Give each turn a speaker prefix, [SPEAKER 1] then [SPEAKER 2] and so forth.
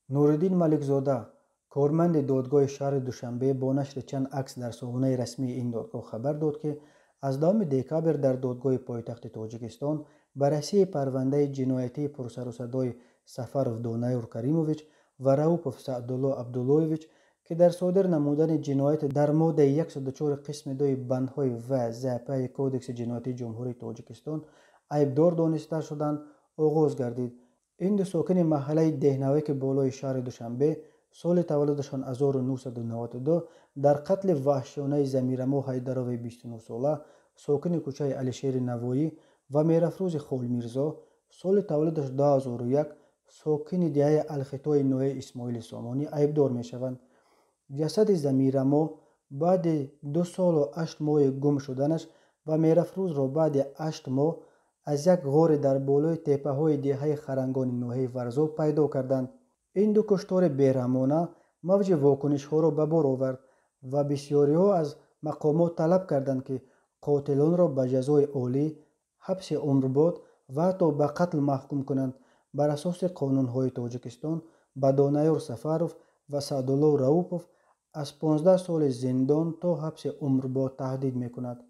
[SPEAKER 1] نورالدین ملکزاده کارمند دادگاه شهر دوشنبه با نشر چند عکس در صحنه رسمی این دادگاه خبر داد که از 10 دکامبر در دادگاه پایتخت تاجیکستان بررسی پرونده جنایتی پرسر و صدای سفرов دونایور کریموویچ و راوپов سعدالله عبداللهویچ که در صادر نمودن جنایت در ماده 104 قسم 2 بندهای و ض کودکس جنایتی جمهوری تاجیکستان عیبدار دانسته شدند آغاز گردید. این دو ساکن محله دهنوک بالای شهر دوشنبه سال تولدشان 1992 در قتل وحشیانه زمیرمو حیدروی 29 ساله ساکن کوچه علیشیر نوایی و میرافروز خولمیرزا سال تولدش 2001 ساکن دهه الخطای نوع اسماعیل سامانی عیبدار می شوند. جسد زمیرمو بعد 2 سال و 8 ماه گم شدنش و میرافروز را بعد 8 ماه از یک غار در بالای تپه های دهه خرنگان نوحه ورزو پیدا کردند. این دو کشتار بیرحمانه موج واکنش ها را به بار آورد و بسیاری ها از مقامات طلب کردند که قاتلان را به جزای عالی، حبس عمرباد و حتی به قتل محکوم کنند. بر اساس قانون های تاجیکستان به دونایور سفروف و سعدالله راوپov از 15 سال زندان تا حبس عمرباد تهدید می کند.